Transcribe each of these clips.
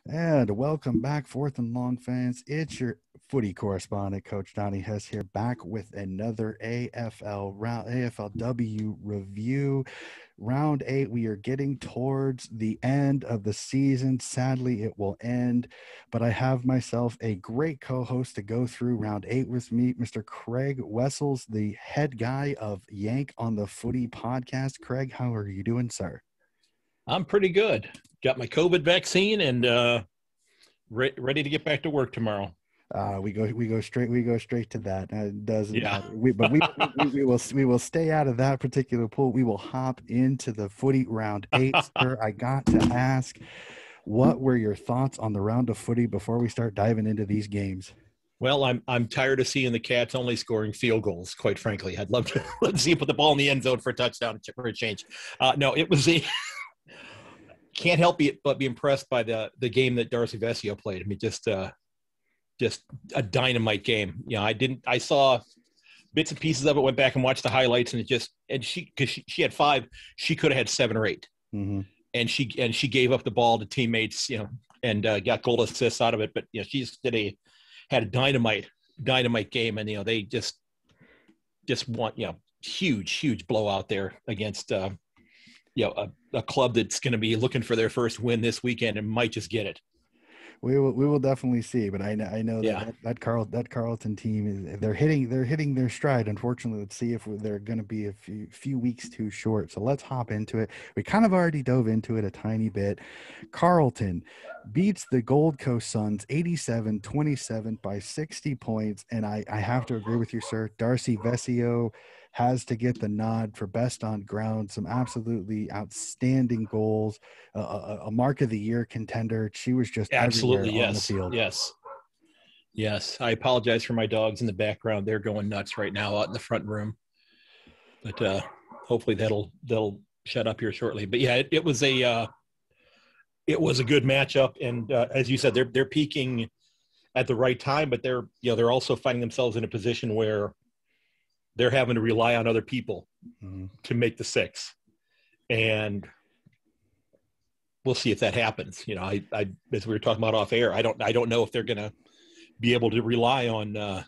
And welcome back, Fourth and Long fans. It's your footy correspondent, Coach Donnie Hess here, back with another AFLW review. Round 8, we are getting towards the end of the season. Sadly, it will end, but I have myself a great co-host to go through Round 8 with me, Mr. Craig Wessels, the head guy of Yank on the Footy podcast. Craig, how are you doing, sir? I'm pretty good. Got my COVID vaccine and ready to get back to work tomorrow. We go straight to that. It doesn't Yeah. matter. We will stay out of that particular pool. We will hop into the footy round 8, sir. I got to ask, what were your thoughts on the round of footy before we start diving into these games? Well, I'm tired of seeing the Cats only scoring field goals. Quite frankly, I'd love to see him put the ball in the end zone for a touchdown for a change. No, it was a. Can't help but be impressed by the game that Darcy Vesio played. I mean, just a dynamite game. You know, I saw bits and pieces of it, went back and watched the highlights, and because she had 5, she could have had 7 or 8. Mm-hmm. And she gave up the ball to teammates, you know, and got goal assists out of it. But, you know, she had a dynamite game, and, you know, they just want, you know, huge blowout there against, you know, a club that's going to be looking for their first win this weekend and might just get it. We will definitely see, but I know Yeah. that Carlton team they're hitting their stride. Unfortunately, let's see if they're going to be a few weeks too short. So let's hop into it. We kind of already dove into it a tiny bit. Carlton beats the Gold Coast Suns 87-27 by 60 points, and I have to agree with you, sir. Darcy Vesio has to get the nod for best on ground. Some absolutely outstanding goals. A mark of the year contender. She was just Absolutely, everywhere on the yes, field. yes. I apologize for my dogs in the background. They're going nuts right now out in the front room, but hopefully they'll shut up here shortly. But yeah, it was a good matchup, and as you said, they're peaking at the right time, but they're also finding themselves in a position where they're having to rely on other people to make the 6, and we'll see if that happens. You know, I as we were talking about off air, I don't know if they're going to be able to rely on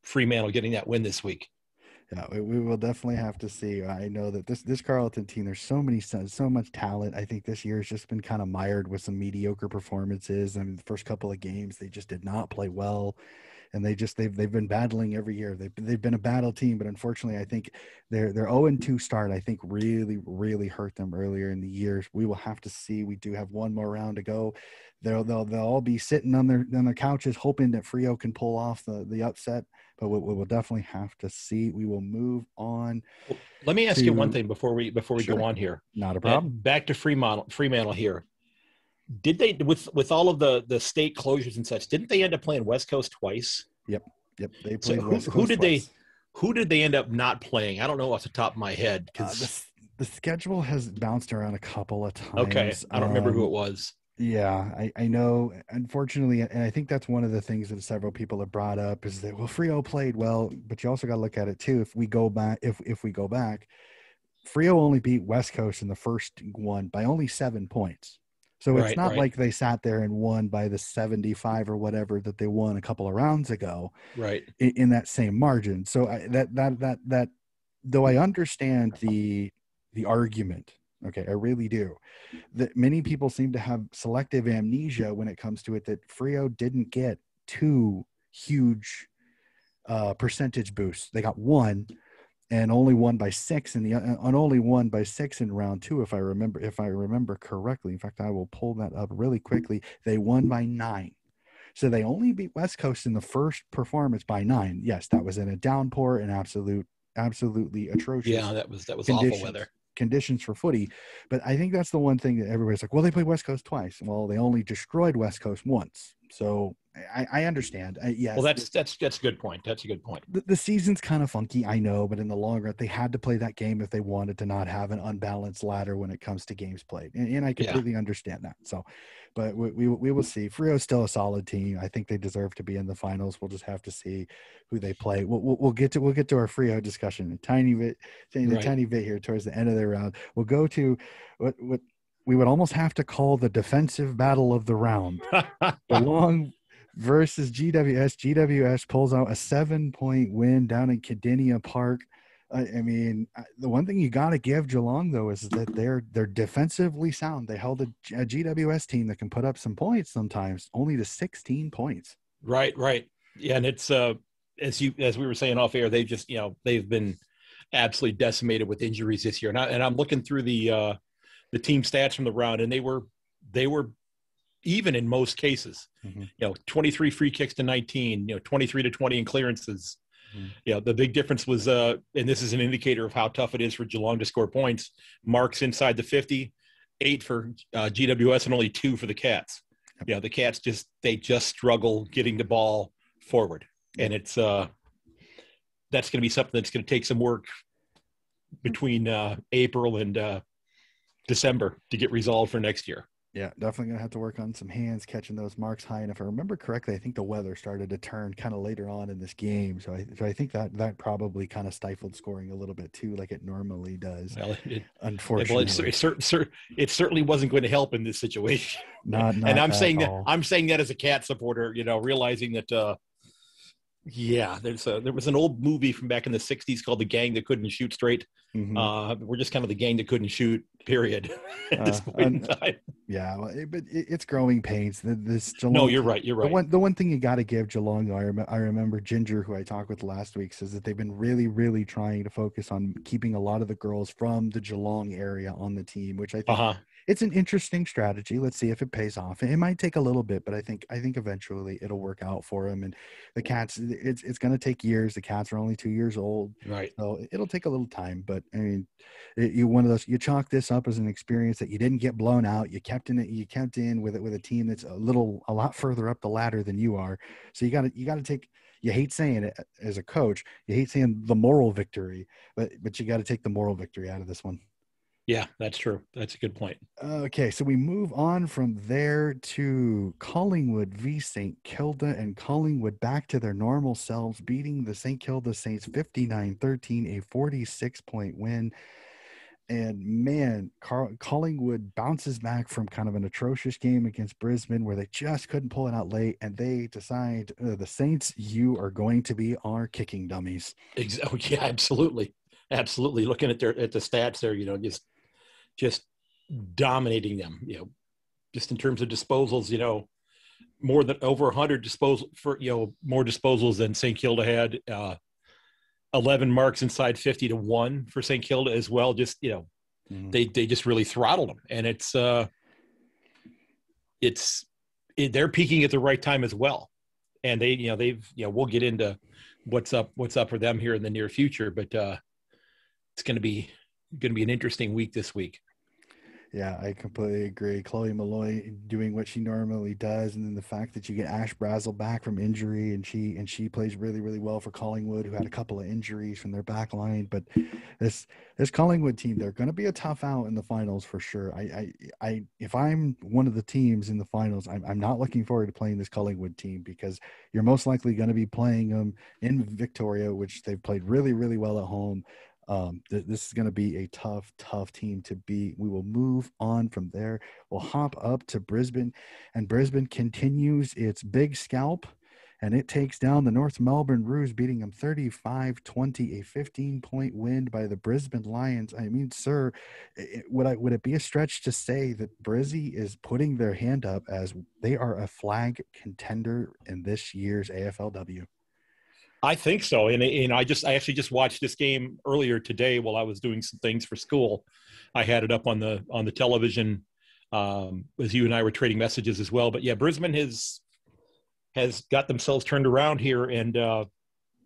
Fremantle getting that win this week. Yeah, we will definitely have to see. I know that this Carlton team, there's so much talent. I think this year has just been kind of mired with some mediocre performances. I mean, the first couple of games, they just did not play well. And they've been battling every year. They've been a battle team, but unfortunately, I think their 0-2 start, I think, really hurt them earlier in the year. We will have to see. We do have one more round to go. They'll all be sitting on their couches hoping that Freo can pull off the upset, but we will definitely have to see. We will move on. Well, let me ask you one thing before we Sure. go on here. Not a problem. Back to Fremantle here. Did they, with all of the state closures and such, didn't they end up playing West Coast twice? Yep. They played West Coast who did twice. who did they end up not playing? I don't know off the top of my head. The schedule has bounced around a couple of times. Okay, I don't remember who it was. Yeah, I know. Unfortunately, and I think that's one of the things that several people have brought up is that, well, Freo played well, but you also got to look at it too. If we go back, Freo only beat West Coast in the first one by only 7 points. So it's not like they sat there and won by the 75 or whatever that they won a couple of rounds ago, right? In that same margin. So that though I understand the argument, okay, I really do, that many people seem to have selective amnesia when it comes to it, that Freo didn't get 2 huge percentage boosts. They got 1. And only won by 6 only won by 6 in round 2, if I remember correctly. In fact, I will pull that up really quickly. They won by 9. So they only beat West Coast in the first performance by 9. Yes, that was in a downpour and absolutely atrocious. Yeah, that was awful weather. Conditions for footy. But I think that's the one thing that everybody's like, well, they played West Coast twice. Well, they only destroyed West Coast once. So I understand. Yes. Well, that's a good point. That's a good point. The season's kind of funky, I know, but in the long run, they had to play that game if they wanted to not have an unbalanced ladder when it comes to games played. And I completely understand that. So, but we will see. Freo's still a solid team. I think they deserve to be in the finals. We'll just have to see who they play. We'll get to our Freo discussion a tiny bit here towards the end of the round. We'll go to what we would almost have to call the defensive battle of the round. Geelong versus GWS. GWS pulls out a 7-point win down in Kidinia Park. I mean, the one thing you got to give Geelong, though, is that they're defensively sound. They held a GWS team that can put up some points sometimes, only to 16 points. Right. Yeah, and it's as we were saying off air, they've been absolutely decimated with injuries this year. And I'm looking through the team stats from the round, and they were even in most cases. 23 free kicks to 19, 23 to 20 in clearances. The big difference was, and this is an indicator of how tough it is for Geelong to score points, marks inside the 50, 8 for GWS and only 2 for the Cats. The Cats just struggle getting the ball forward. And it's that's going to be something that's going to take some work between April and December to get resolved for next year. Yeah, definitely going to have to work on some hands catching those marks high. And if I remember correctly, I think the weather started to turn kind of later on in this game. So I think that probably kind of stifled scoring a little bit too, like it normally does. Well, unfortunately. It certainly wasn't going to help in this situation. Not and I'm saying all. I'm saying that as a Cat supporter, realizing that there was an old movie from back in the 60s called The Gang That Couldn't Shoot Straight. We're just kind of the gang that couldn't shoot, period, at this point in time. Yeah, but it's growing pains. Geelong, no, you're right. The one thing you got to give Geelong, though, I remember Ginger, who I talked with last week, says that they've been really, really trying to focus on keeping a lot of the girls from the Geelong area on the team, which I think it's an interesting strategy. Let's see if it pays off. It might take a little bit, but I think eventually it'll work out for them. And the Cats, it's going to take years. The Cats are only 2 years old, right? So it'll take a little time. But I mean, you chalk this up as an experience that you didn't get blown out. You kept in with a team that's a lot further up the ladder than you are. So you got to take. You hate saying it as a coach. You hate saying the moral victory, but you got to take the moral victory out of this one. Yeah, that's true. That's a good point. Okay, so we move on from there to Collingwood v. St. Kilda, and Collingwood back to their normal selves, beating the St. Kilda Saints 59-13, a 46-point win. And man, Collingwood bounces back from kind of an atrocious game against Brisbane where they just couldn't pull it out late, and they decide, the Saints, you are going to be our kicking dummies. Oh, yeah, absolutely. Looking at the stats there, just dominating them, just in terms of disposals, more than over 100 more disposals than St. Kilda had, 11 marks inside 50 to 1 for St. Kilda as well. Just, they just really throttled them, and they're peaking at the right time as well. And we'll get into what's up for them here in the near future, but it's going to be an interesting week this week. Yeah, I completely agree. Chloe Malloy doing what she normally does, and then the fact that you get Ash Brazel back from injury, and she plays really, really well for Collingwood, who had a couple of injuries from their back line. But this Collingwood team, they're going to be a tough out in the finals for sure. I if I'm one of the teams in the finals, I'm not looking forward to playing this Collingwood team, because you're most likely going to be playing them in Victoria, which they've played really, really well at home. This is going to be a tough team to beat. We will move on from there. We'll hop up to Brisbane, and Brisbane continues its big scalp, and it takes down the North Melbourne Roos, beating them 35-20, a 15-point win by the Brisbane Lions. I mean, sir, would it be a stretch to say that Brizzy is putting their hand up as they are a flag contender in this year's AFLW? I think so. And I actually just watched this game earlier today while I was doing some things for school. I had it up on the television as you and I were trading messages as well. But yeah, Brisbane has got themselves turned around here, and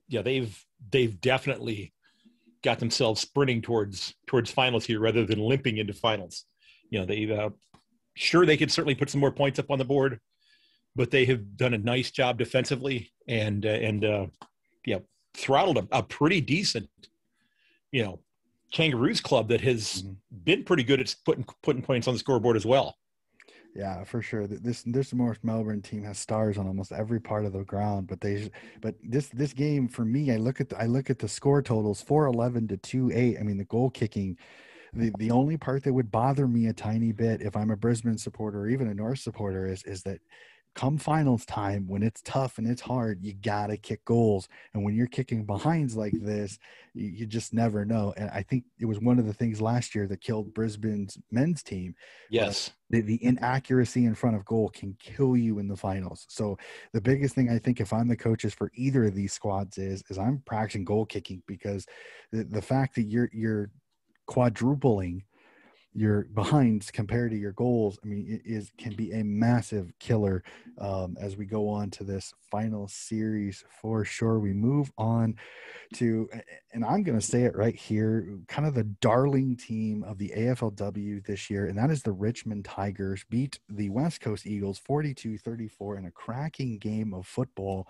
they've definitely got themselves sprinting towards finals here rather than limping into finals. They've sure, they could certainly put some more points up on the board, but they have done a nice job defensively and throttled a pretty decent, Kangaroos club that has been pretty good at putting points on the scoreboard as well. Yeah, for sure. This North Melbourne team has stars on almost every part of the ground, but this game for me, I look at the score totals, 4-11 to 2-8. I mean, the goal kicking The only part that would bother me a tiny bit if I'm a Brisbane supporter or even a North supporter is that come finals time, when it's tough and it's hard, you gotta kick goals. And when you're kicking behinds like this, you just never know. And I think it was one of the things last year that killed Brisbane's men's team. Yes. The inaccuracy in front of goal can kill you in the finals. So the biggest thing I think if I'm the coaches for either of these squads is I'm practicing goal kicking, because the fact that you're quadrupling your behinds compared to your goals, I mean, it can be a massive killer as we go on to this final series for sure. We move on to, and I'm going to say it right here, kind of the darling team of the AFLW this year, and that is the Richmond Tigers. Beat the West Coast Eagles 42-34 in a cracking game of football.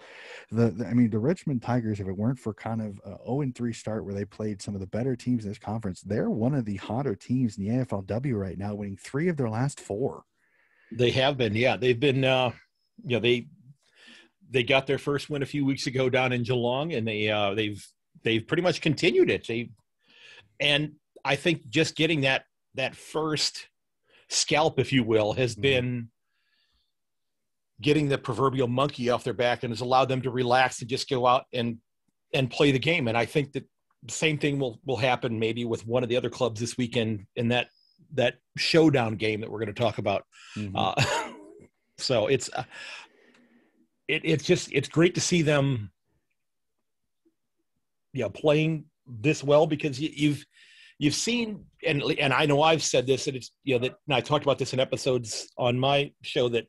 I mean, the Richmond Tigers, if it weren't for kind of a 0-3 start where they played some of the better teams in this conference, they're one of the hotter teams in the AFLW right now, winning 3 of their last 4. They have been, yeah. They've been, they got their first win a few weeks ago down in Geelong, and they've pretty much continued it. And I think just getting that first scalp, if you will, has been getting the proverbial monkey off their back, and has allowed them to relax and just go out and play the game. And I think that the same thing will happen maybe with one of the other clubs this weekend in that showdown game that we're going to talk about. So it's great to see them playing this well, because you've seen, and I know I've said this, and it's and I talked about this in episodes on my show, that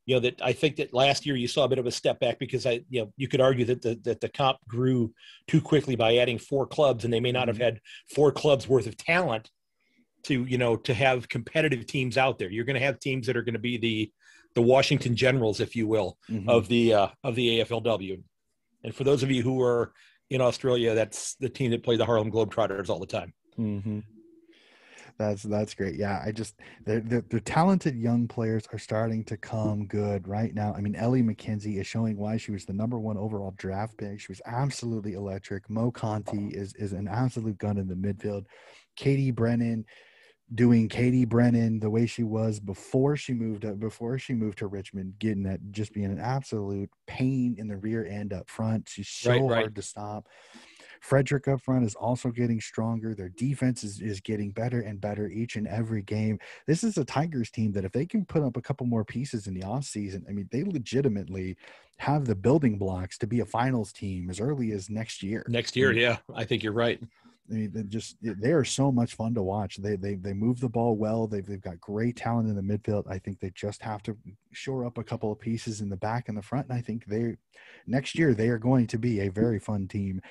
that I think that last year you saw a bit of a step back, because you could argue that the comp grew too quickly by adding 4 clubs, and they may not have had 4 clubs worth of talent to have competitive teams out there. You're going to have teams that are going to be the Washington Generals, if you will, of the AFLW. And for those of you who are in Australia, that's the team that play the Harlem Globetrotters all the time. That's great. Yeah, the talented young players are starting to come good right now. I mean, Ellie McKenzie is showing why she was the number 1 overall draft pick. She was absolutely electric. Mo Conti is an absolute gun in the midfield. Katie Brennan doing Katie Brennan the way she was before she moved to Richmond, getting that, just being an absolute pain in the rear end up front. She's so hard to stop. Frederick up front is also getting stronger. Their defense is getting better and better each and every game. This is a Tigers team that if they can put up a couple more pieces in the offseason, I mean, they legitimately have the building blocks to be a finals team as early as next year. Yeah, I think you're right. I mean, they are so much fun to watch. They move the ball well. They've got great talent in the midfield. I think they just have to shore up a couple of pieces in the back and the front. And I think next year they are going to be a very fun team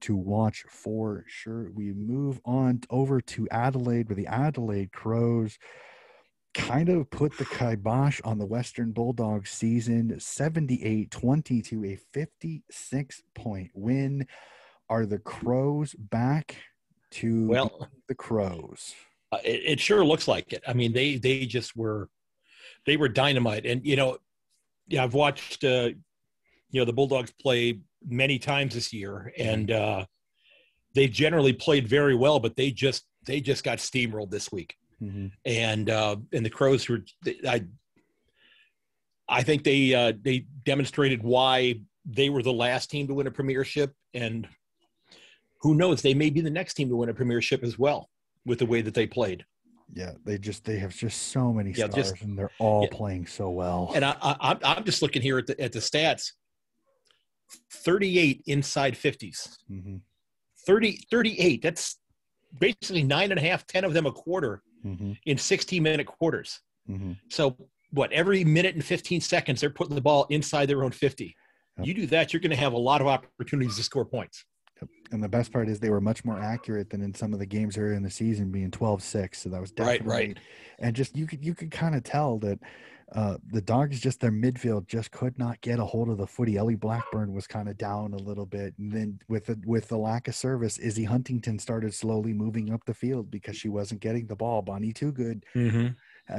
to watch for sure. We move on over to Adelaide, where the Adelaide Crows kind of put the kibosh on the Western Bulldogs season, 78-20 to a 56-point win. Are the Crows back to the Crows? It sure looks like it. I mean, they were dynamite. And, I've watched, the Bulldogs play many times this year, and they generally played very well, but they just got steamrolled this week. And the Crows I think they demonstrated why they were the last team to win a premiership, and who knows, they may be the next team to win a premiership as well with the way that they played. Yeah, they have just so many stars, and they're all playing so well. And I'm just looking here at the stats. 38 inside 50s. 38. That's basically 9.5, 10 of them a quarter in 16-minute quarters. So every minute and 15 seconds, they're putting the ball inside their own 50. You do that, you're going to have a lot of opportunities to score points. And the best part is they were much more accurate than in some of the games earlier in the season, being 12-6. So that was definitely right. And just you could kind of tell that the Dogs, just their midfield just could not get a hold of the footy. Ellie Blackburn was kind of down a little bit, and then with the lack of service, Izzy Huntington started slowly moving up the field because she wasn't getting the ball. Bonnie Toogood,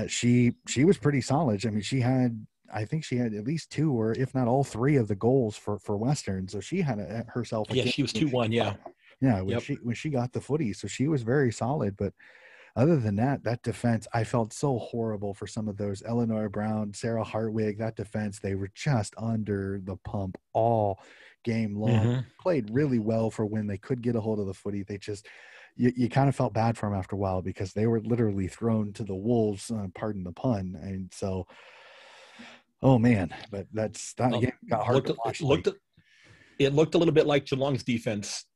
she was pretty solid. I mean, I think she had at least 2 or if not all 3 of the goals for Western. So she had herself. She was 2-1. Yeah. Yeah, Yep. when she got the footy, so she was very solid. But other than that, that defense, I felt so horrible for some of those. Eleanor Brown, Sarah Hartwig, that defense, they were just under the pump all game long. Mm-hmm. Played really well for when they could get a hold of the footy. They just, you kind of felt bad for them after a while because they were literally thrown to the wolves, pardon the pun. And so, oh man, but that game got hard to watch. It looked a little bit like Geelong's defense,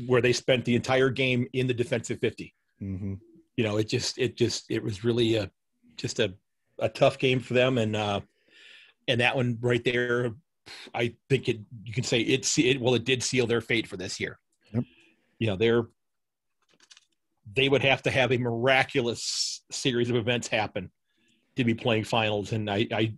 where they spent the entire game in the defensive 50. Mm-hmm. You know, it was really just a tough game for them, and that one right there, I think you can say it did seal their fate for this year. Yep. You know, they would have to have a miraculous series of events happen to be playing finals, and I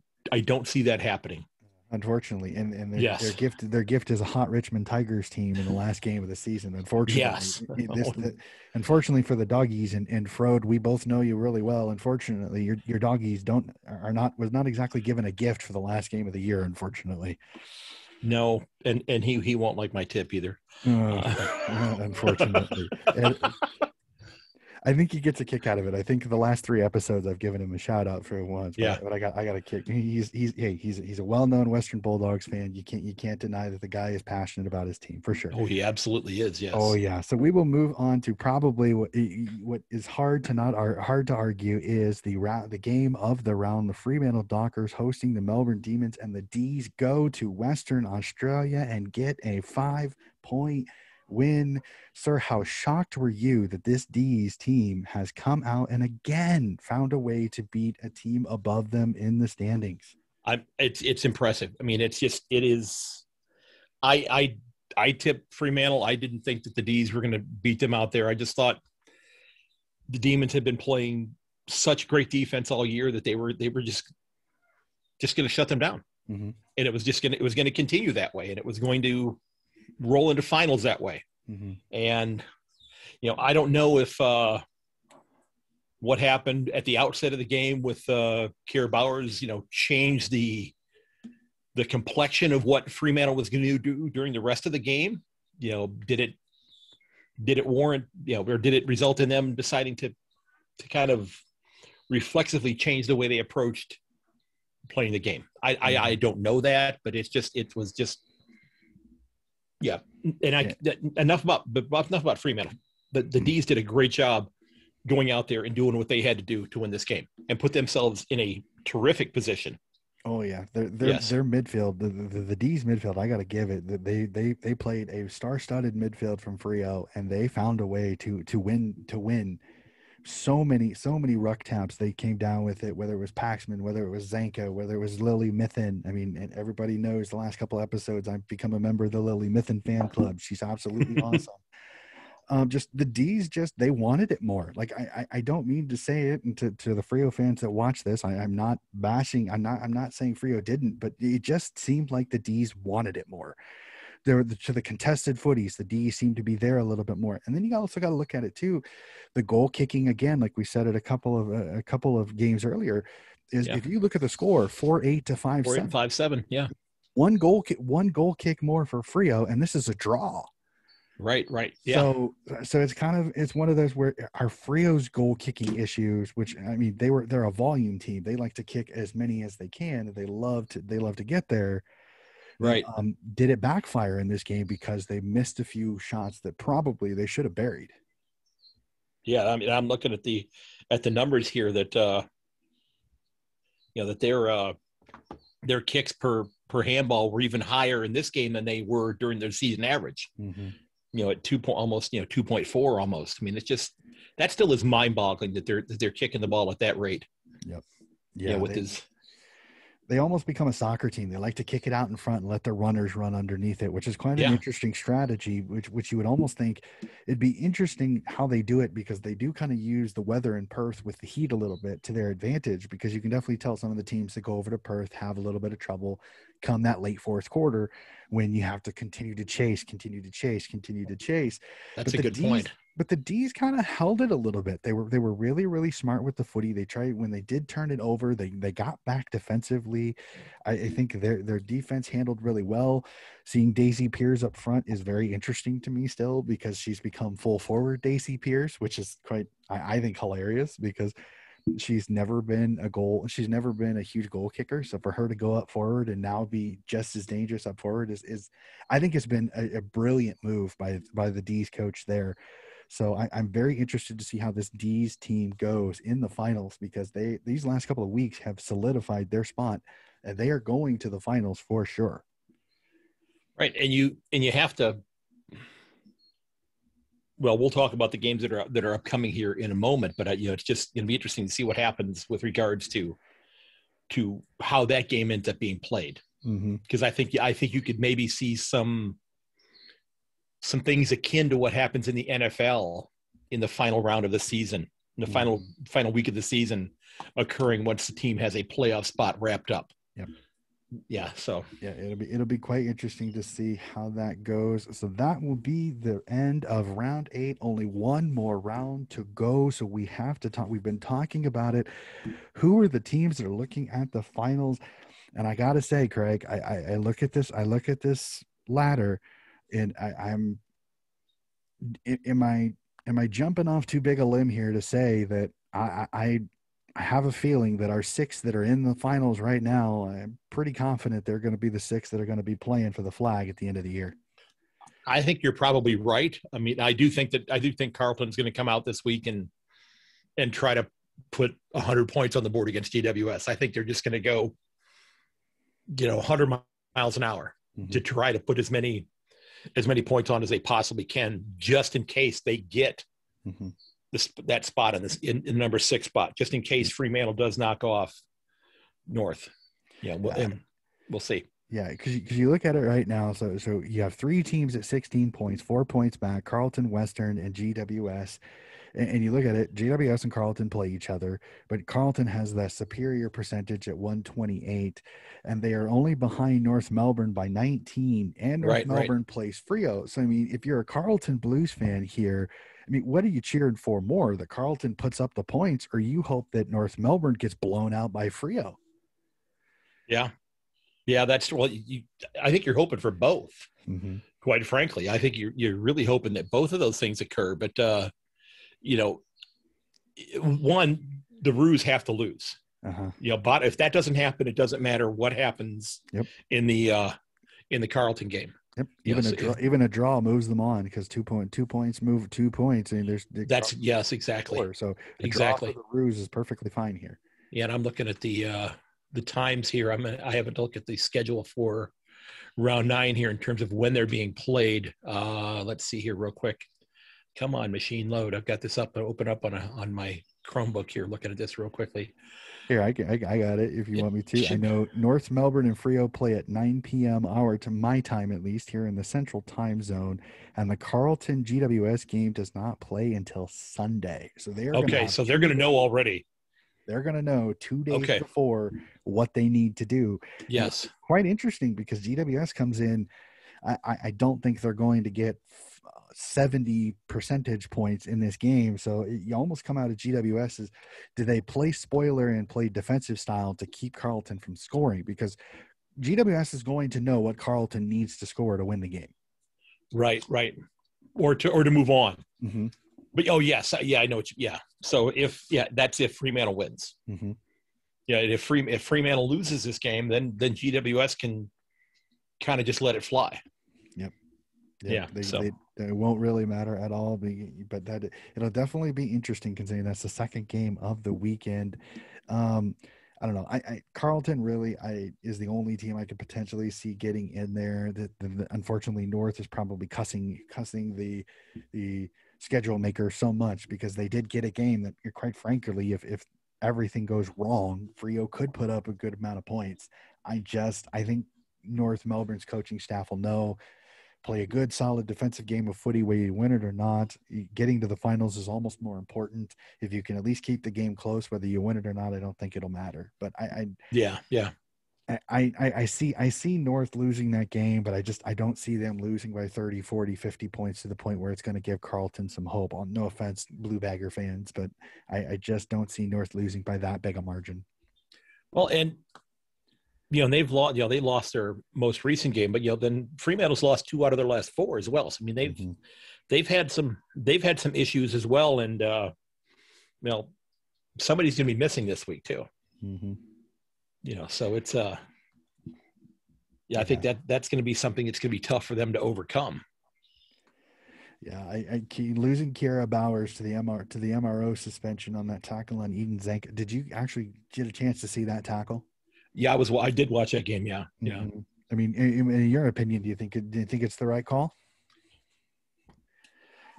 don't see that happening. Unfortunately, and yes. their gift is a hot Richmond Tigers team in the last game of the season. Unfortunately, yes. Unfortunately for the doggies and Frode, we both know you really well. Unfortunately, your doggies was not exactly given a gift for the last game of the year. Unfortunately, no, and he won't like my tip either. Unfortunately. I think he gets a kick out of it. I think the last 3 episodes I've given him a shout out for once. But, yeah, but I got a kick. He's a well-known Western Bulldogs fan. You can't deny that the guy is passionate about his team for sure. Oh, he absolutely is. Yes. Oh yeah. So we will move on to probably what is hard to argue is the game of the round. The Fremantle Dockers hosting the Melbourne Demons, and the D's go to Western Australia and get a 5-point win. Sir, how shocked were you that this D's team has come out and again found a way to beat a team above them in the standings? It's impressive. I mean, it is. I tipped Fremantle. I didn't think that the D's were going to beat them out there. I just thought the Demons had been playing such great defense all year that they were just going to shut them down, mm-hmm. and it was going to continue that way, and it was going to roll into finals that way. Mm-hmm. And I don't know if what happened at the outset of the game with Kier Bowers, changed the complexion of what Fremantle was going to do during the rest of the game. Did it warrant, or did it result in them deciding to kind of reflexively change the way they approached playing the game? I don't know that, but it was just. Yeah, and enough about Fremantle. The D's did a great job going out there and doing what they had to do to win this game and put themselves in a terrific position. Oh yeah, their midfield, the D's midfield, I got to give it. They played a star-studded midfield from Freo, and they found a way to win. So many ruck taps they came down with it, whether it was Paxman, whether it was Zanka, whether it was Lily Mithen. I mean, and everybody knows the last couple episodes I've become a member of the Lily Mithen fan club. She's absolutely awesome. Just the D's, they wanted it more. Like I don't mean to say it, and to the Freo fans that watch this, I'm not bashing. I'm not saying Freo didn't, but it just seemed like the D's wanted it more. To the contested footies, the D's seem to be there a little bit more. And then you also got to look at it too. The goal kicking, again, like we said at a couple of games earlier, is if you look at the score, 4-8 to 5-7. 5-7, yeah. One goal kick more for Freo, and this is a draw. Right, yeah. So it's one of those where our Freo's goal kicking issues, which I mean they're a volume team. They like to kick as many as they can, and they love to get there. Right. Did it backfire in this game because they missed a few shots that probably they should have buried? Yeah, I mean, I'm looking at the numbers here that that their kicks per handball were even higher in this game than they were during their season average. Mm-hmm. At 2.4 almost. I mean, it's just that still is mind-boggling that they're kicking the ball at that rate. Yep. Yeah. They almost become a soccer team. They like to kick it out in front and let their runners run underneath it, which is quite an interesting strategy, which you would almost think it'd be interesting how they do it, because they do kind of use the weather in Perth with the heat a little bit to their advantage, because you can definitely tell some of the teams that go over to Perth have a little bit of trouble come that late fourth quarter when you have to continue to chase. That's a good point. But the D's kind of held it a little bit. They were really, really smart with the footy. They tried, when they did turn it over, they got back defensively. I think their defense handled really well. Seeing Daisy Pierce up front is very interesting to me still, because she's become full forward Daisy Pierce, which is quite, I think, hilarious, because she's never been a huge goal kicker. So for her to go up forward and now be just as dangerous up forward is I think it's been a brilliant move by the D's coach there. So I'm very interested to see how this D's team goes in the finals, because these last couple of weeks have solidified their spot, and they are going to the finals for sure. Right. And you have to, well, we'll talk about the games that are upcoming here in a moment, but it's just going to be interesting to see what happens with regards to how that game ends up being played. Because I think you could maybe see some things akin to what happens in the NFL in the final round of the season, in the final week of the season, occurring once the team has a playoff spot wrapped up. Yep. Yeah. So yeah, it'll be quite interesting to see how that goes. So that will be the end of round 8. Only one more round to go. So we have to talk. We've been talking about it. Who are the teams that are looking at the finals? And I got to say, Craig, I look at this ladder, and I'm am I jumping off too big a limb here to say that I have a feeling that our 6 that are in the finals right now, I'm pretty confident they're going to be the 6 that are going to be playing for the flag at the end of the year. I think you're probably right. I mean, I do think Carlton's going to come out this week and try to put 100 points on the board against GWS. I think they're just going to go, 100 miles an hour to try to put as many points on as they possibly can, just in case they get that spot in number 6 spot, just in case Fremantle does knock off North. And we'll see. Yeah, because you look at it right now. So you have 3 teams at 16 points, 4 points back: Carlton, Western, and GWS. And you look at it, GWS and Carlton play each other, but Carlton has the superior percentage at 128, and they are only behind North Melbourne by 19, and North Melbourne plays Freo. So, I mean, if you're a Carlton Blues fan here, I mean, what are you cheering for more, that Carlton puts up the points, or you hope that North Melbourne gets blown out by Freo? Yeah. Yeah, I think you're hoping for both, quite frankly. I think you're really hoping that both of those things occur, but one, the Roos have to lose. But if that doesn't happen, it doesn't matter what happens in the Carlton game. Yep. Even a draw moves them on, because 2 points move 2 points. I mean, yes, exactly. So exactly, draw for the Roos is perfectly fine here. Yeah, and I'm looking at the times here. I haven't looked at the schedule for round 9 here in terms of when they're being played. Let's see here real quick. Come on, machine load. I've got this open up on my Chromebook here, looking at this real quickly. Here, I got it if you want me to. I know North Melbourne and Freo play at 9 p.m. hour to my time, at least here in the Central Time Zone, and the Carlton GWS game does not play until Sunday. So they're so they're going to know already. They're going to know 2 days before what they need to do. Yes, quite interesting, because GWS comes in. I don't think they're going to get 70 percentage points in this game. So you almost come out of GWS as, do they play spoiler and play defensive style to keep Carlton from scoring? Because GWS is going to know what Carlton needs to score to win the game. Right. Or to move on. But I know what So that's if Fremantle wins. If Fremantle loses this game, then GWS can kind of just let it fly. It won't really matter at all, but it'll definitely be interesting, considering that's the second game of the weekend. I don't know. Carlton really is the only team I could potentially see getting in there. Unfortunately, North is probably cussing the schedule maker so much, because they did get a game that, quite frankly, if everything goes wrong, Freo could put up a good amount of points. I think North Melbourne's coaching staff will know, play a good, solid defensive game of footy, whether you win it or not. Getting to the finals is almost more important. If you can at least keep the game close, whether you win it or not, I don't think it'll matter. But I see North losing that game, but I don't see them losing by 30, 40, 50 points to the point where it's going to give Carlton some hope. No offense, Blue Bagger fans, but I just don't see North losing by that big a margin. Well, and and they've lost. They lost their most recent game, but then Fremantle's lost 2 out of their last 4 as well. So I mean, they've had some issues as well, and somebody's going to be missing this week too. So it's I think that's going to be something that's going to be tough for them to overcome. Yeah, I losing Kira Bowers to the MRO suspension on that tackle on Eden Zank. Did you actually get a chance to see that tackle? Yeah, I did watch that game. Yeah. I mean, in your opinion, do you think it's the right call?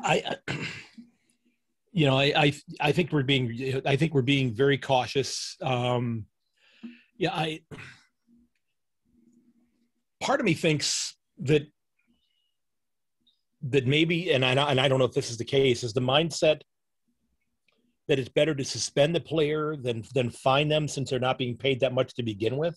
I think we're being very cautious. Part of me thinks that maybe, and I don't know if this is the case, is the mindset that it's better to suspend the player than fine them, since they're not being paid that much to begin with.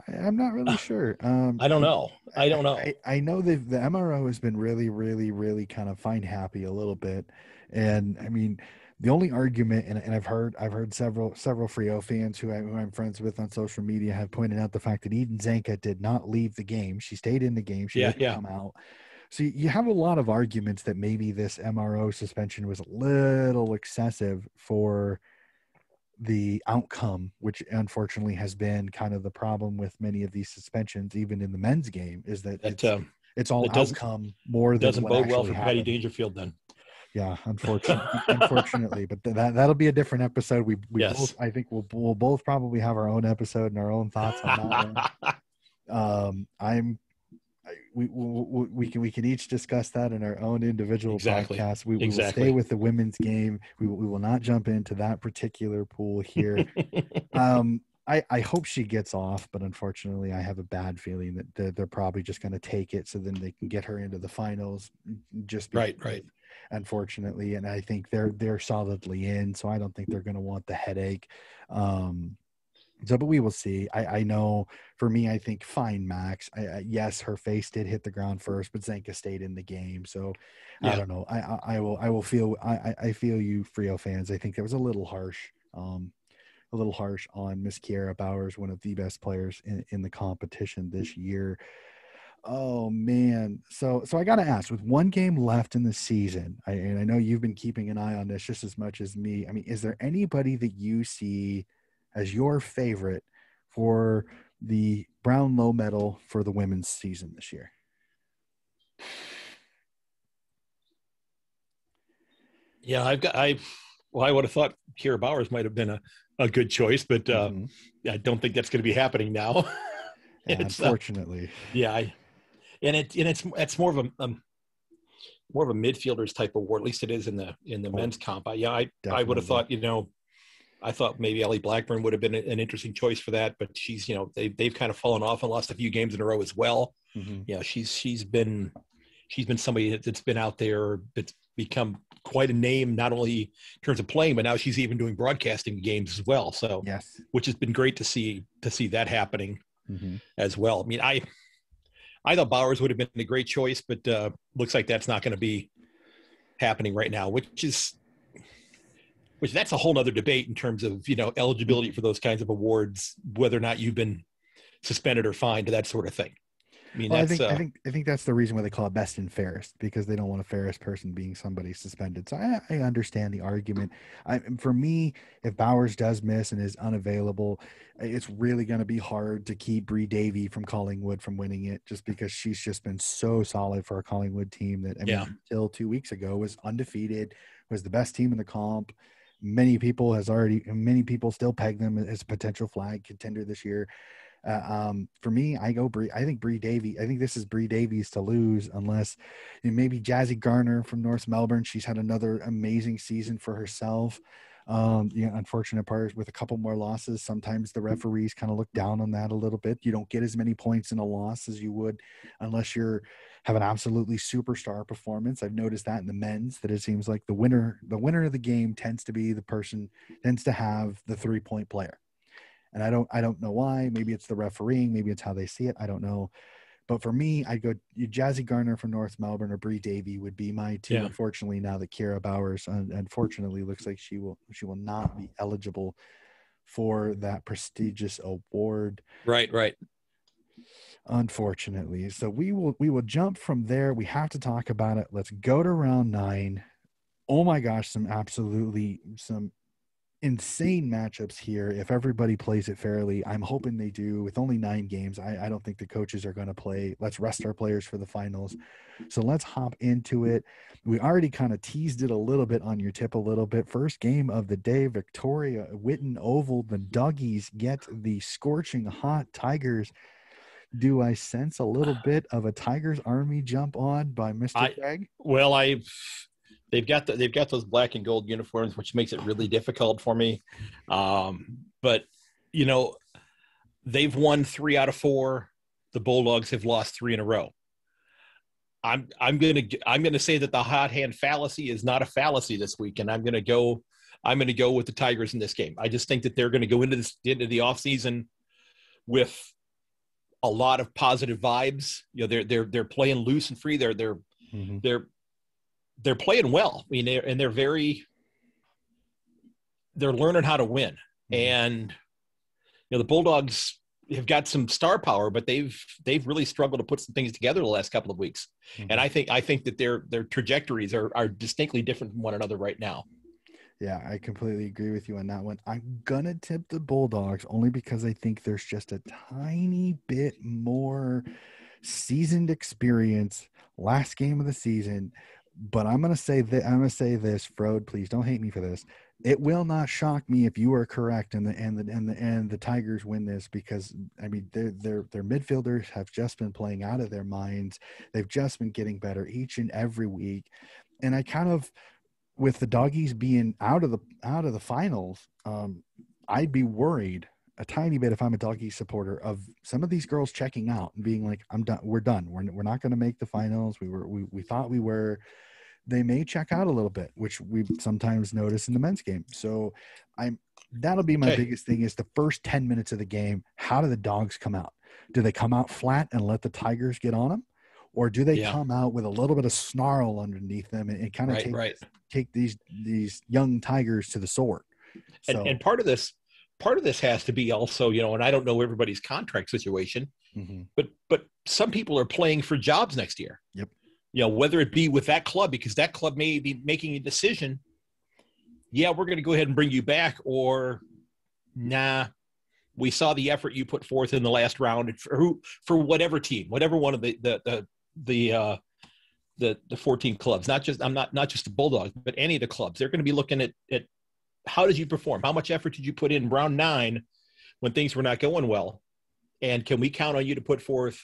I'm not really sure. I don't know. I know the MRO has been really, really, really kind of fine happy a little bit, and I mean, the only argument, and I've heard several Freo fans who I'm friends with on social media have pointed out the fact that Eden Zanka did not leave the game; she stayed in the game. She didn't come out. So you have a lot of arguments that maybe this MRO suspension was a little excessive for the outcome, which unfortunately has been kind of the problem with many of these suspensions, even in the men's game, is that it's all outcome more than doesn't what bode well for happened. Patty Dangerfield then. Yeah, unfortunately, but that'll be a different episode. We both, I think we'll both probably have our own episode and our own thoughts on that one. We can each discuss that in our own individual podcast. We will stay with the women's game. We will not jump into that particular pool here. I hope she gets off, but unfortunately, I have a bad feeling that they're probably just going to take it so then they can get her into the finals. Just right. Unfortunately, and I think they're solidly in, so I don't think they're going to want the headache. But we will see. I know for me, I think fine Max. Yes, her face did hit the ground first, but Zanka stayed in the game. So I don't know. I feel you, Freo fans. I think that was a little harsh on Miss Kiera Bowers, one of the best players in the competition this year. Oh man. So I got to ask, with one game left in the season, and I know you've been keeping an eye on this just as much as me. I mean, is there anybody that you see as your favorite for the Brownlow medal for the women's season this year? Yeah, I would have thought Kira Bowers might have been a good choice, but I don't think that's going to be happening now. Unfortunately. It's more of a midfielders type award. At least it is in the men's comp. I would have thought, I thought maybe Ellie Blackburn would have been an interesting choice for that, but she's, they've kind of fallen off and lost a few games in a row as well. She's been somebody that's been out there that's become quite a name, not only in terms of playing, but now she's even doing broadcasting games as well. So yes, which has been great to see that happening as well. I mean, I thought Bowers would have been a great choice, but looks like that's not going to be happening right now, which that's a whole nother debate in terms of, eligibility for those kinds of awards, whether or not you've been suspended or fined, that sort of thing. I mean, I think that's the reason why they call it best and fairest, because they don't want a fairest person being somebody suspended. So I understand the argument. For me, if Bowers does miss and is unavailable, it's really going to be hard to keep Bree Davy from Collingwood from winning it, just because she's just been so solid for a Collingwood team that, until 2 weeks ago was undefeated, was the best team in the comp. Many people still peg them as a potential flag contender this year. For me, I think Bree Davy. I think this is Bree Davies to lose, unless maybe Jazzy Garner from North Melbourne. She's had another amazing season for herself. Unfortunate part with a couple more losses. Sometimes the referees kind of look down on that a little bit. You don't get as many points in a loss as you would unless have an absolutely superstar performance. I've noticed that in the men's, that it seems like the winner of the game tends to have the 3-point player. And I don't know why. Maybe it's the refereeing, maybe it's how they see it. I don't know. But for me, I'd go Jazzy Garner from North Melbourne or Bree Davy would be my two. Yeah. Unfortunately, now that Kira Bowers, unfortunately, looks like she will not be eligible for that prestigious award. Right. Unfortunately. So we will jump from there. We have to talk about it. Let's go to round 9. Oh my gosh, some insane matchups here. If everybody plays it fairly, I'm hoping they do. With only 9 games, I don't think the coaches are going to play. Let's rest our players for the finals. So let's hop into it. We already kind of teased it a little bit on your tip a little bit. First game of the day, Victoria Whitten Oval. The Doggies get the scorching hot Tigers. Do I sense a little bit of a Tigers Army jump on by Mr. Craig? Well, they've got those black and gold uniforms, which makes it really difficult for me. But you know, they've won 3 out of 4. The Bulldogs have lost 3 in a row. I'm gonna say that the hot hand fallacy is not a fallacy this week, and I'm gonna go with the Tigers in this game. I just think that they're going to go into the offseason with a lot of positive vibes. You know, they're playing loose and free. They're playing well. I mean, they're learning how to win. And you know, the Bulldogs have got some star power, but they've really struggled to put some things together the last couple of weeks. And I think that their trajectories are distinctly different from one another right now. Yeah, I completely agree with you on that one. I'm going to tip the Bulldogs only because I think there's just a tiny bit more seasoned experience. Last game of the season. But I'm going to say this, Frode, please don't hate me for this. It will not shock me if you are correct and the Tigers win this, because I mean their midfielders have just been playing out of their minds. They've just been getting better each and every week. And I kind of, with the Doggies being out of the finals, I'd be worried a tiny bit if I'm a Doggies supporter of some of these girls checking out and being like, I'm done. We're done. We're not going to make the finals. We thought we were. They may check out a little bit, which we sometimes notice in the men's game. So that'll be my biggest thing is the first 10 minutes of the game. How do the Dogs come out? Do they come out flat and let the Tigers get on them? Or do they come out with a little bit of snarl underneath them and kind of take these young Tigers to the sword? So, and part of this has to be also, you know, and I don't know everybody's contract situation, but some people are playing for jobs next year. Yep. You know, whether it be with that club, because that club may be making a decision. Yeah, we're going to go ahead and bring you back, or nah, we saw the effort you put forth in the last round for whatever team, whatever one of the 14 clubs, not just the Bulldogs, but any of the clubs. They're going to be looking at how did you perform? How much effort did you put in round 9 when things were not going well? And can we count on you to put forth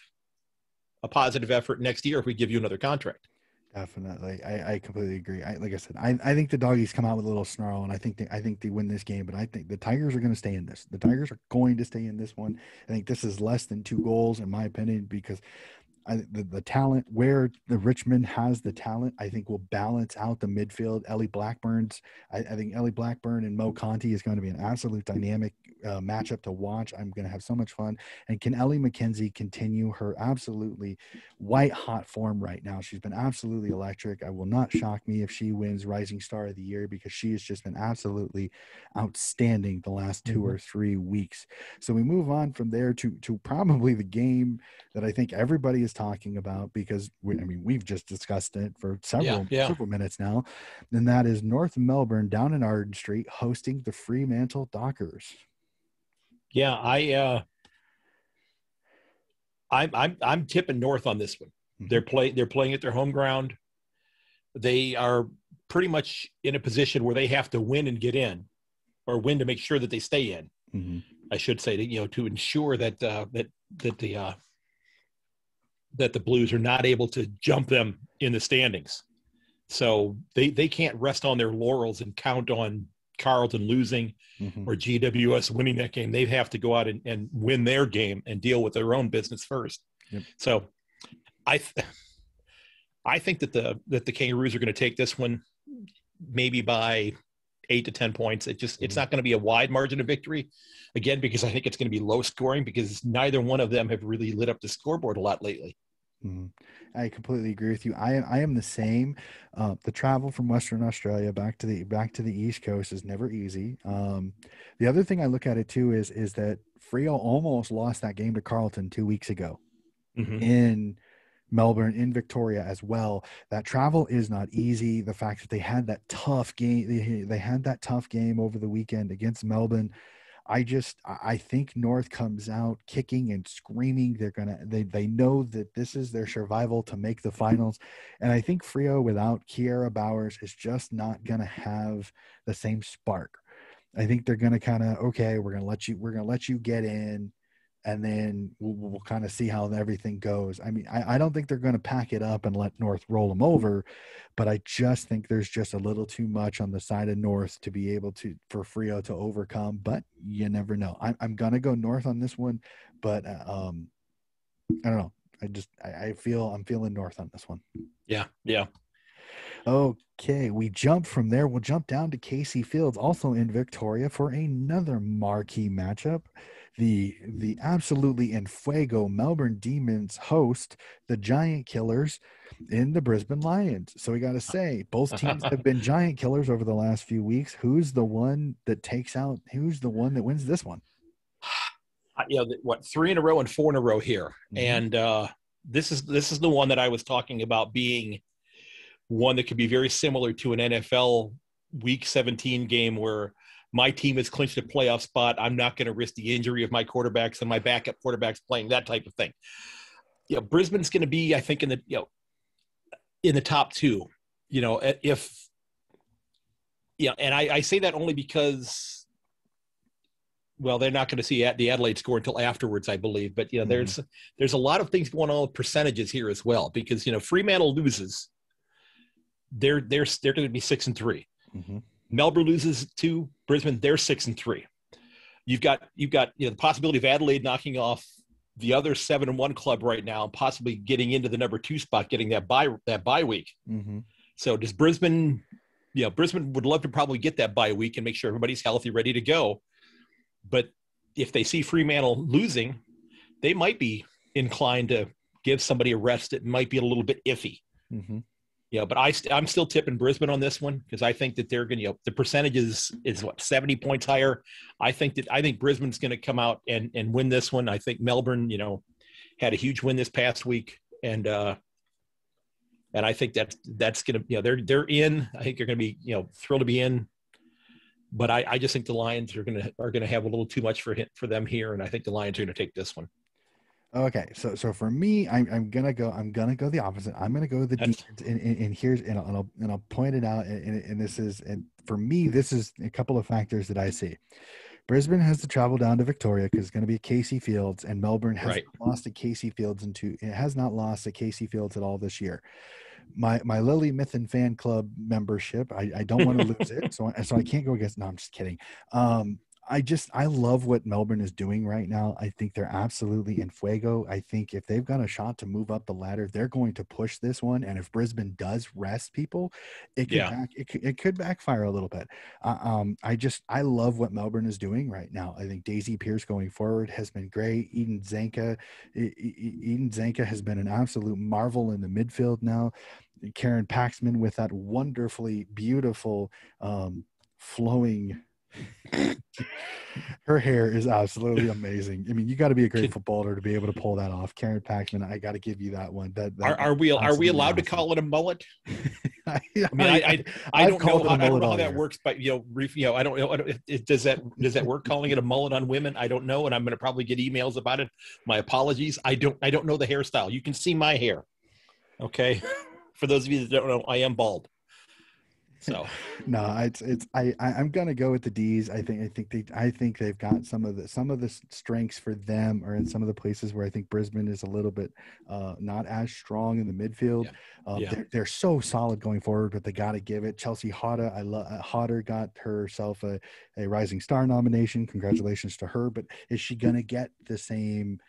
a positive effort next year if we give you another contract? Definitely. I completely agree. Like I said, I think the Doggies come out with a little snarl, and I think they win this game, but I think the Tigers are going to stay in this. The Tigers are going to stay in this one. I think this is less than 2 goals, in my opinion, because the talent, where the Richmond has the talent, I think will balance out the midfield. I think Ellie Blackburn and Mo Conti is going to be an absolute dynamic matchup to watch. I'm going to have so much fun. And can Ellie McKenzie continue her absolutely white hot form right now? She's been absolutely electric. I will not shock me if she wins Rising Star of the Year, because she has just been absolutely outstanding the last 2 or 3 weeks. So we move on from there to probably the game that I think everybody is talking about, because we've just discussed it for several minutes now, and that is North Melbourne down in Arden Street hosting the Fremantle Dockers. Yeah, I'm tipping North on this one. They're playing at their home ground. They are pretty much in a position where they have to win and get in, or win to make sure that they stay in. I should say, to ensure that the Blues are not able to jump them in the standings. So they can't rest on their laurels and count on Carlton losing or GWS winning that game. They have to go out and win their game and deal with their own business first. Yep. So I think that the Kangaroos are going to take this one maybe by 8 to 10 points. It's not going to be a wide margin of victory, again, because I think it's going to be low scoring, because neither one of them have really lit up the scoreboard a lot lately. I completely agree with you. I am the same. The travel from Western Australia back to the East Coast is never easy. The other thing I look at it too is that Freo almost lost that game to Carlton 2 weeks ago in Melbourne, in Victoria as well. That travel is not easy. The fact that they had that tough game, they had that tough game over the weekend against Melbourne. I think North comes out kicking and screaming. They know that this is their survival to make the finals. And I think Freo without Kiera Bowers is just not going to have the same spark. I think they're going to kind of, okay, we're going to let you get in, and then we'll kind of see how everything goes. I mean, I don't think they're going to pack it up and let North roll them over, but I just think there's just a little too much on the side of North to be able for Freo to overcome, but you never know. I'm going to go North on this one, but I don't know. I feel I'm feeling North on this one. Yeah. Yeah. Okay, we jump from there. We'll jump down to Casey Fields, also in Victoria, for another marquee matchup. The absolutely en fuego Melbourne Demons host the Giant Killers in the Brisbane Lions. So we got to say, both teams have been Giant Killers over the last few weeks. Who's the one that wins this one? 3 in a row and 4 in a row here. And this is the one that I was talking about being one that could be very similar to an NFL Week 17 game where my team has clinched a playoff spot. I'm not going to risk the injury of my quarterbacks and my backup quarterbacks playing, that type of thing. Brisbane's going to be, I think, in the top 2. And I say that only because, well, they're not going to see the Adelaide score until afterwards, I believe. But there's a lot of things going on with percentages here as well, because Fremantle loses. They're going to be 6-3. Melbourne loses to Brisbane. They're 6-3. You've got the possibility of Adelaide knocking off the other 7-1 club right now, and possibly getting into the number 2 spot, getting that bye week. So does Brisbane? Brisbane would love to probably get that bye week and make sure everybody's healthy, ready to go. But if they see Fremantle losing, they might be inclined to give somebody a rest that might be a little bit iffy. But I'm still tipping Brisbane on this one, because I think that they're going to, the percentage is 70 points higher. I think Brisbane's going to come out and win this one. I think Melbourne, had a huge win this past week, and I think that's going to, they're in. I think they're going to be, thrilled to be in. But I just think the Lions are going to have a little too much for them here, and I think the Lions are going to take this one. Okay, so for me, I'm gonna go the opposite. I'm gonna go the Demons, and I'll point it out. And for me, this is a couple of factors that I see. Brisbane has to travel down to Victoria because it's going to be Casey Fields, and Melbourne has lost to Casey Fields has not lost to Casey Fields at all this year. My Lily Mithen fan club membership, I don't want to lose it, so I can't go against. No, I'm just kidding. I love what Melbourne is doing right now. I think they're absolutely in fuego. I think if they've got a shot to move up the ladder, they're going to push this one. And if Brisbane does rest people, it could backfire a little bit. I love what Melbourne is doing right now. I think Daisy Pearce going forward has been great. Eden Zanka has been an absolute marvel in the midfield now. Karen Paxman with that wonderfully beautiful flowing her hair is absolutely amazing. I mean, you got to be a great footballer to be able to pull that off. Karen Paxman, I got to give you that one. Are we allowed to call it a mullet? I don't know how that works, but I don't know. Does that work, calling it a mullet on women? I don't know, and I'm going to probably get emails about it. My apologies. I don't know the hairstyle. You can see my hair. Okay, for those of you that don't know, I am bald. So no, I'm gonna go with the D's. I think they've got some of the strengths for them, or in some of the places where I think Brisbane is a little bit not as strong in the midfield. They're so solid going forward, but they got to give it. Chelsea Hodder got herself a Rising Star nomination. Congratulations to her. But is she gonna get the same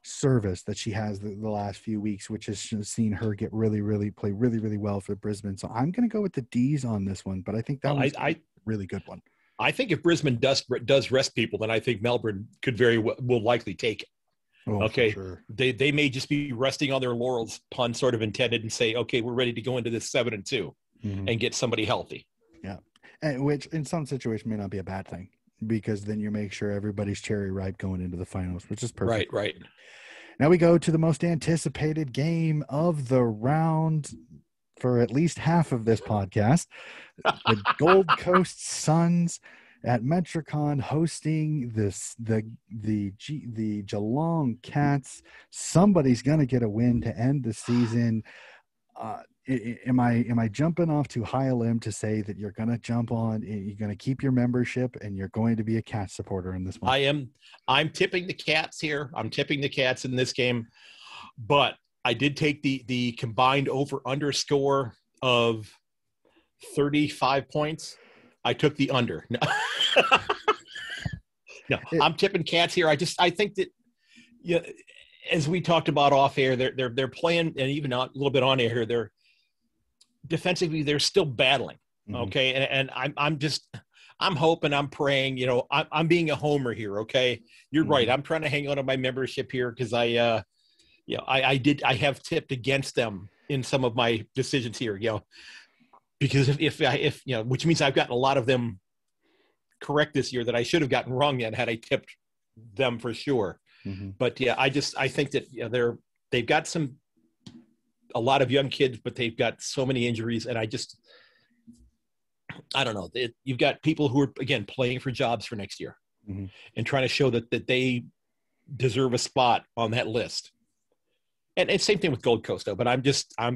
service that she has the last few weeks, which has seen her play really well for Brisbane? So I'm going to go with the D's on this one, but I think that really good one. I think if Brisbane does rest people, then I think Melbourne could will likely take it. Oh, okay, for sure. They may just be resting on their laurels, pun sort of intended, and say, okay, we're ready to go into this 7-2 and get somebody healthy. Yeah, and which in some situations may not be a bad thing, because then you make sure everybody's cherry ripe going into the finals, which is perfect. Right. Now we go to the most anticipated game of the round for at least half of this podcast. The Gold Coast Suns at Metricon hosting the Geelong Cats. Somebody's going to get a win to end the season. Am I jumping off too high a limb to say that you're going to jump on, you're going to keep your membership, and you're going to be a Cat supporter in this one? I am. I'm tipping the Cats here. I'm tipping the Cats in this game, but I did take the combined over/under score of 35 points. I took the under. No, I'm tipping Cats here. I think that, as we talked about off air, they're playing, and even a little bit on air here, they're defensively, they're still battling. Okay. And I'm hoping, I'm praying, I'm being a homer here. Okay. You're right. I'm trying to hang on to my membership here, because I have tipped against them in some of my decisions here, because if which means I've gotten a lot of them correct this year that I should have gotten wrong yet had I tipped them for sure. But I think that they've got a lot of young kids, but they've got so many injuries, and I don't know. You've got people who are, again, playing for jobs for next year and trying to show that they deserve a spot on that list. And same thing with Gold Coast, though. But I'm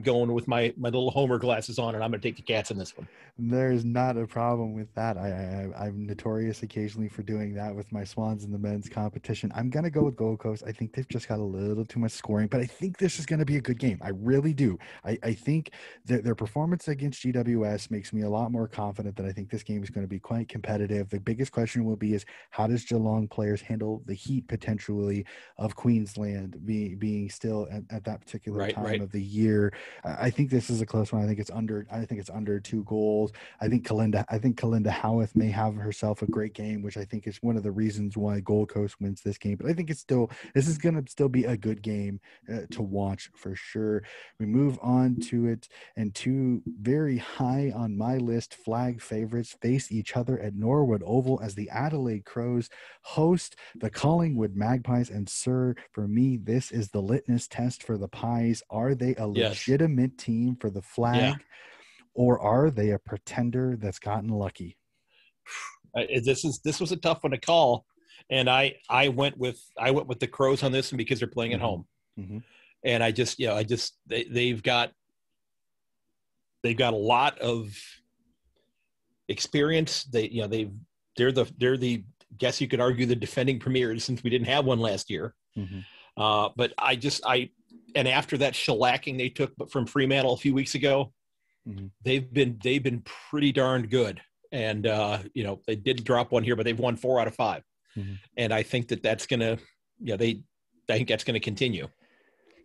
going with my little homer glasses on, and I'm going to take the Cats in this one. There's not a problem with that. I'm notorious occasionally for doing that with my Swans in the men's competition. I'm going to go with Gold Coast. I think they've just got a little too much scoring, but I think this is going to be a good game. I really do. I think their performance against GWS makes me a lot more confident that I think this game is going to be quite competitive. The biggest question will be is, how does Geelong players handle the heat potentially of Queensland being still at that particular time of the year? I think this is a close one. I think it's under 2 goals. I think Kalinda Howarth may have herself a great game, which I think is one of the reasons why Gold Coast wins this game. But I think this is going to still be a good game to watch for sure. We move on to it, and 2 very high on my list flag favorites face each other at Norwood Oval as the Adelaide Crows host the Collingwood Magpies. And sir, for me, this is the litmus test for the Pies. Are they a legitimate team for the flag, or are they a pretender that's gotten lucky? This was a tough one to call, and I went with the Crows on this one because they're playing at home, and they've got a lot of experience. They're the guess you could argue the defending premiers, since we didn't have one last year. But and after that shellacking they took from Fremantle a few weeks ago, they've been pretty darn good. And they did drop one here, but they've won 4 out of 5. And I think that's gonna, I think that's gonna continue.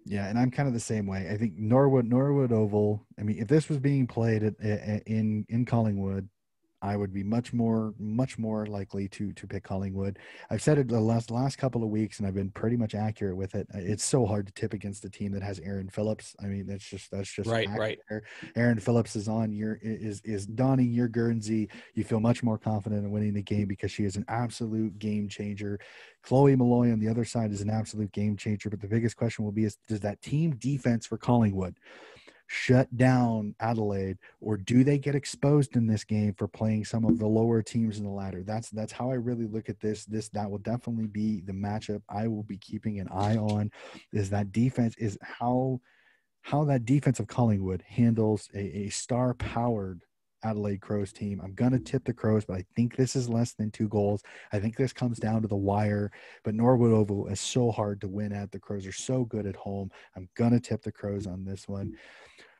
Yeah, and I'm kind of the same way. I think Norwood Oval. I mean, if this was being played in Collingwood, I would be much more likely to pick Collingwood. I've said it the last couple of weeks, and I've been pretty much accurate with it. It's so hard to tip against a team that has Aaron Phillips. I mean, that's just right. Aaron Phillips is donning your Guernsey. You feel much more confident in winning the game because she is an absolute game changer. Chloe Malloy on the other side is an absolute game changer. But the biggest question will be: does that team defense for Collingwood shut down Adelaide, or do they get exposed in this game for playing some of the lower teams in the ladder? That's how I really look at this. That will definitely be the matchup I will be keeping an eye on. Is that defense, is how that defense of Collingwood handles a star-powered Adelaide Crows team. I'm going to tip the Crows, but I think this is less than 2 goals. I think this comes down to the wire, but Norwood Oval is so hard to win at. The Crows are so good at home. I'm going to tip the Crows on this one.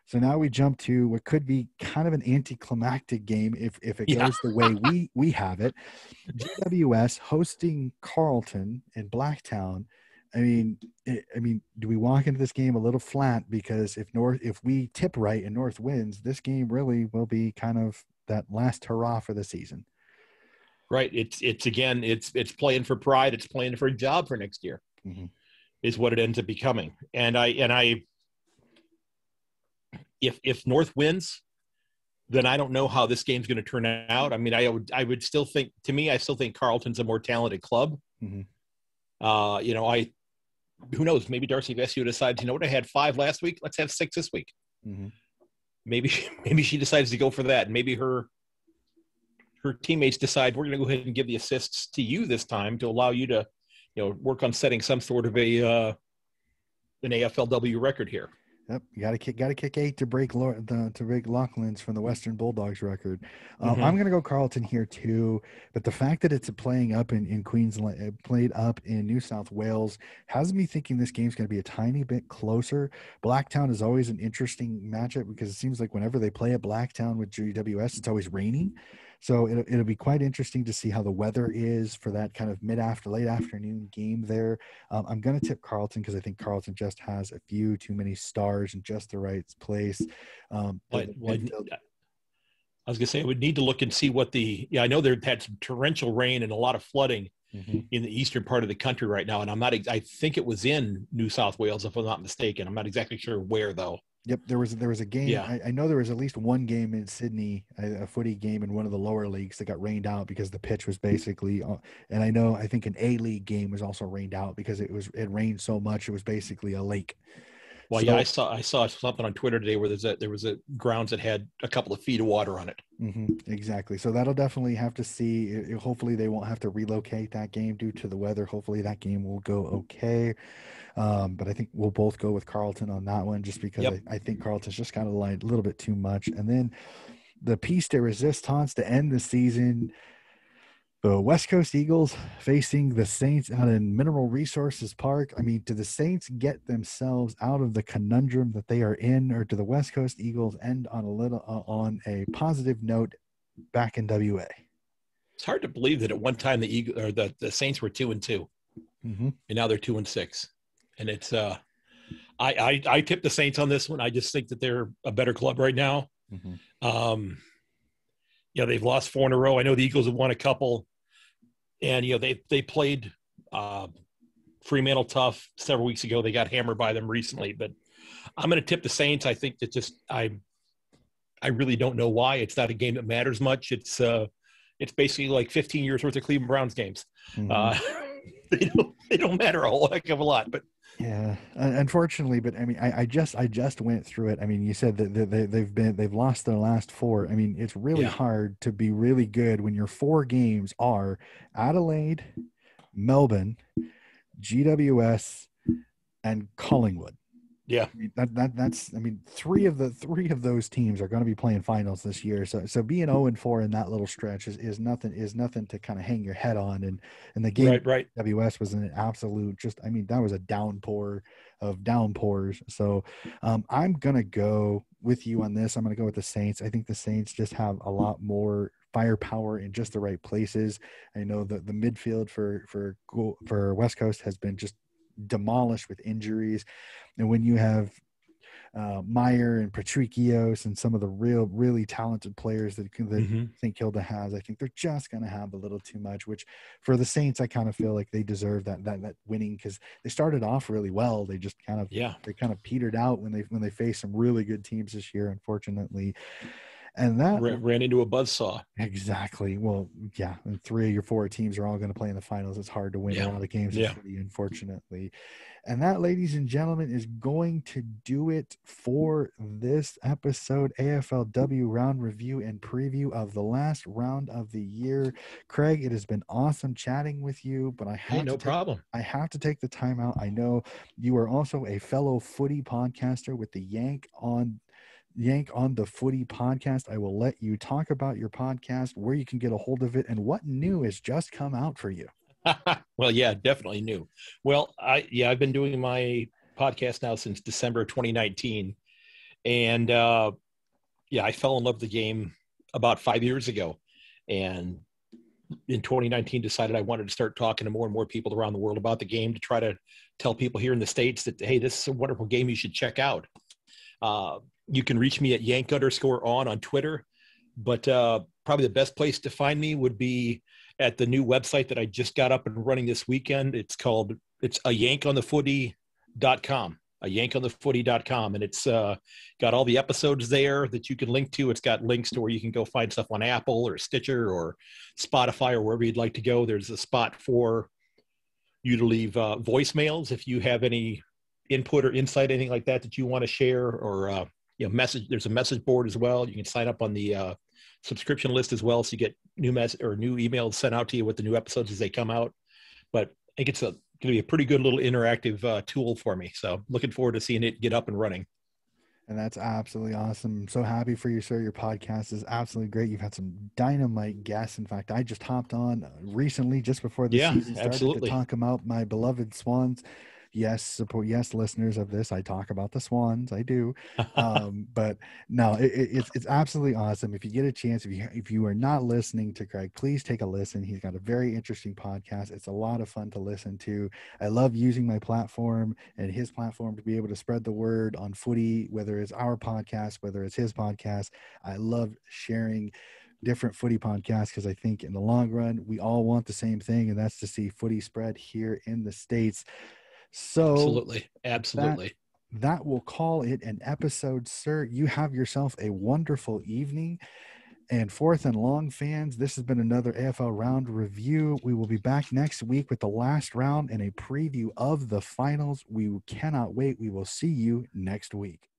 So now we jump to what could be kind of an anticlimactic game if it goes the way we have it. GWS hosting Carlton in Blacktown. I mean, do we walk into this game a little flat? Because if we tip right and North wins, this game really will be kind of that last hurrah for the season. Right. It's playing for pride. It's playing for a job for next year, is what it ends up becoming. And if North wins, then I don't know how this game's going to turn out. I mean, I would still think, to me, I still think Carleton's a more talented club. Who knows? Maybe Darcy Vesio decides, you know what, I had 5 last week. Let's have 6 this week. Maybe she decides to go for that. Maybe her teammates decide, we're going to go ahead and give the assists to you this time to allow you to, work on setting some sort of an AFLW record here. Yep, you got to kick 8 to break Lachlan's from the Western Bulldogs record. I'm going to go Carleton here too, but the fact that it's playing up in Queensland, played up in New South Wales, has me thinking this game's going to be a tiny bit closer. Blacktown is always an interesting matchup because it seems like whenever they play at Blacktown with GWS, it's always raining. So it'll be quite interesting to see how the weather is for that kind of late afternoon game there. I'm going to tip Carleton because I think Carleton just has a few too many stars in just the right place. I was going to say, I would need to look and see what I know they've had some torrential rain and a lot of flooding in the eastern part of the country right now. And I think it was in New South Wales, if I'm not mistaken. I'm not exactly sure where though. Yep, there was a game. Yeah. I know there was at least one game in Sydney, a footy game in one of the lower leagues that got rained out because the pitch was basically. And I think an A-League game was also rained out because it rained so much it was basically a lake. Well, so, yeah, I saw something on Twitter today where there was a grounds that had a couple of feet of water on it. Exactly. So that'll definitely have to see. Hopefully they won't have to relocate that game due to the weather. Hopefully that game will go okay. But I think we'll both go with Carleton on that one just because I think Carleton's just kind of a little bit too much. And then the piece de resistance to end the season, the West Coast Eagles facing the Saints out in Mineral Resources Park. I mean, do the Saints get themselves out of the conundrum that they are in, or do the West Coast Eagles end on a positive note back in WA? It's hard to believe that at one time the Saints were 2-2, and now they're 2-6. And it's I tip the Saints on this one. I just think that they're a better club right now. They've lost 4 in a row. I know the Eagles have won a couple, and they played Fremantle tough several weeks ago. They got hammered by them recently, but I'm going to tip the Saints. I think that I really don't know why. It's not a game that matters much. It's basically like 15 years worth of Cleveland Browns games. They don't matter a whole heck of a lot, but. Yeah, unfortunately, but I mean, I just went through it. I mean, you said that they've lost their last 4. I mean, it's really hard to be really good when your 4 games are Adelaide, Melbourne, GWS, and Collingwood. Yeah, I mean, that's. I mean, three of those teams are going to be playing finals this year. So being 0-4 in that little stretch is nothing to kind of hang your head on. And the game right. WS was an absolute that was a downpour of downpours. So I'm gonna go with you on this. I'm gonna go with the Saints. I think the Saints just have a lot more firepower in just the right places. I know that the midfield for West Coast has been just demolished with injuries, and when you have Meyer and Patricios and some of the really talented players that St. Kilda has, I think they're just going to have a little too much, which for the Saints, I kind of feel like they deserve that winning because they started off really well. They just kind of petered out when they faced some really good teams this year, unfortunately. And that ran into a buzzsaw. Exactly. Well, yeah. And 3 of your 4 teams are all going to play in the finals. It's hard to win a lot of games, unfortunately. And that, ladies and gentlemen, is going to do it for this episode, AFLW round review and preview of the last round of the year. Craig, it has been awesome chatting with you, but I have to take the time out. I know you are also a fellow footy podcaster with the Yank on the Footy podcast. I will let you talk about your podcast, where you can get a hold of it, and what new has just come out for you. Well, yeah, definitely new. Well, I've been doing my podcast now since December 2019. And I fell in love with the game about 5 years ago. And in 2019 decided I wanted to start talking to more and more people around the world about the game to try to tell people here in the States that, hey, this is a wonderful game you should check out. You can reach me at Yank_on Twitter. But probably the best place to find me would be at the new website that I just got up and running this weekend. It's a yankonthefooty.com, and it's got all the episodes there that you can link to. It's got links to where you can go find stuff on Apple or Stitcher or Spotify or wherever you'd like to go. There's a spot for you to leave voicemails if you have any input or insight, anything like that you want to share, or message. There's a message board as well. You can sign up on the subscription list as well, so you get new emails sent out to you with the new episodes as they come out. But I think it's going to be a pretty good little interactive tool for me. So looking forward to seeing it get up and running. And that's absolutely awesome. I'm so happy for you, sir. Your podcast is absolutely great. You've had some dynamite guests. In fact, I just hopped on recently, just before the season started, to talk about my beloved Swans. Yes, listeners of this, I talk about the Swans. I do. But no, it's absolutely awesome. If you get a chance, if you are not listening to Craig, please take a listen. He's got a very interesting podcast. It's a lot of fun to listen to. I love using my platform and his platform to be able to spread the word on footy, whether it's our podcast, whether it's his podcast. I love sharing different footy podcasts because I think in the long run, we all want the same thing, and that's to see footy spread here in the States. So absolutely. That will call it an episode, sir. You have yourself a wonderful evening. And fourth and long fans, this has been another AFL round review. We will be back next week with the last round and a preview of the finals. We cannot wait. We will see you next week.